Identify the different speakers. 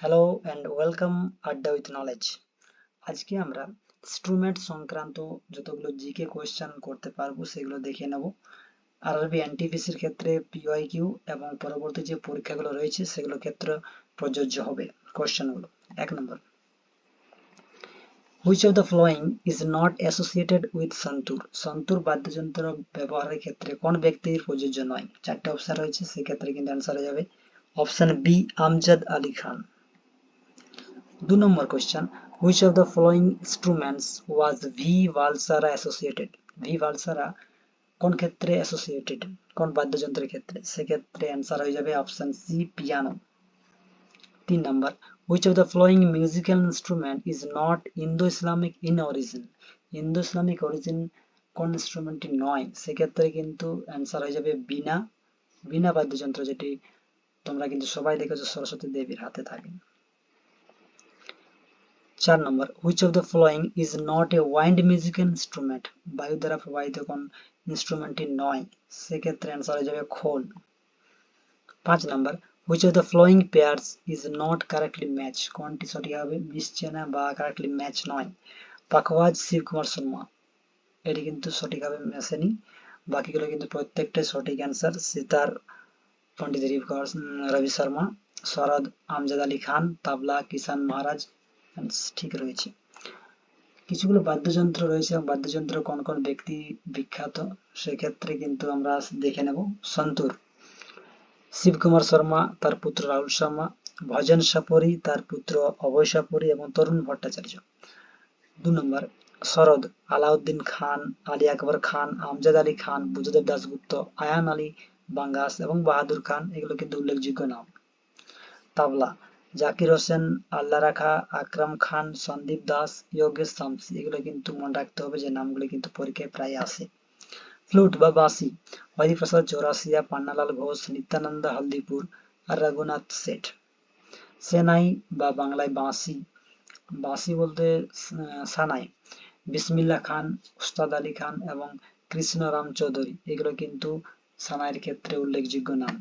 Speaker 1: Hello and welcome আড্ডা with knowledge. আজকে আমরা ইনস্ট্রুমেন্ট সংক্রান্ত যতগুলো জিকে কোয়েশ্চেন করতে পারবো সেগুলো দেখে নেব। আরআরবি এনটিপিসির ক্ষেত্রে পিওয়াইকিউ এবং পরবর্তী যে পরীক্ষাগুলো রয়েছে সেগুলোর ক্ষেত্রে প্রযোজ্য হবে কোয়েশ্চেনগুলো। 1 নম্বর, which of the following is not associated with santoor? Santoor বাদ্যযন্ত্র ব্যবহারের ক্ষেত্রে কোন ব্যক্তির প্রযোজ্য নয়? 4টে অপশন রয়েছে, সেক্ষেত্রে কিন্তু অ্যান্সার হয়ে যাবে option B, Amjad Ali Khan. 2 number question, which of the following instruments was V. Valsara associated? V. Valsara কোন ক্ষেত্রে অ্যাসোসিয়েটেড, কোন বাদ্যযন্ত্রের ক্ষেত্রে? সেক্ষেত্রে অ্যান্সার হয়ে যাবে option C, piano. 3 number, which of the following musical instrument is not Indo-Islamic in origin? Indo-Islamic origin কোন ইনস্ট্রুমেন্টটি নয়? সেক্ষেত্রে কিন্তু অ্যান্সার হয়ে যাবে বীণা। বীণা বাদ্যযন্ত্র, যেটি তোমরা কিন্তু সবাই দেখেছো সরস্বতী দেবীর হাতে থাকে। 4 নম্বর, which of the following is not a wind musical instrument? বায়ু দ্বারা প্রবাহিত কোন ইনস্ট্রুমেন্টটি নয়? সেক্ষেত্রে অ্যান্সার হয়ে যাবে খোল। 5 নম্বর, which of the following pairs is not correctly match? কোনটি সঠিকভাবে মিশছে না বা কারেক্টলি ম্যাচ নয়? পাখওয়াজ, শিবকুমার শর্মা, এটি কিন্তু সঠিকভাবে মেশেনি। বাকিগুলো কিন্তু প্রত্যেকটাই সঠিক অ্যান্সার। সিতার পণ্ডিত রবি শর্মা, সরদ আমজাদ আলী খান, তাবলা কিষান মহারাজ ঠিক রয়েছে। কিছুগুলো বাদ্যযন্ত্র রয়েছে এবং বাদ্যযন্ত্র কোন কোন ব্যক্তি বিখ্যাত সেক্ষেত্রে কিন্তু আমরা দেখে নেব। সন্তুর শিবকুমার শর্মা, তার পুত্র রাহুল শর্মা, ভজন সাপরি, তার পুত্র অভয় সাপরি এবং তরুণ ভট্টাচার্য। 2 নম্বর, সরদ আলাউদ্দিন খান, আলী আকবর খান, আমজাদ আলী খান, বুদ্ধদেব দাশগুপ্ত, আয়ান আলী বাঙ্গাস এবং বাহাদুর খান, এগুলো কিন্তু উল্লেখযোগ্য নাম। তাবলা জাকির হোসেন, আল্লাহ রাখা, আকরাম খান, সন্দীপ দাস, যোগেশ শামসি, এগুলো কিন্তু মনে রাখতে হবে যে নামগুলো কিন্তু পরীক্ষায় প্রায় আসে। ফ্লুট বা বাঁশি হরিপ্রসাদ চৌরাসিয়া, পান্নালাল ঘোষ, নিত্যানন্দ হলদিপুর আর রঘুনাথ শেঠ। সেনাই বা বাংলায় বাঁশি, বাঁশি বলতে সানাই বিসমিল্লাহ খান, উস্তাদ আলী খান এবং কৃষ্ণরাম চৌধুরী, এগুলো কিন্তু সানাইয়ের ক্ষেত্রে উল্লেখযোগ্য নাম।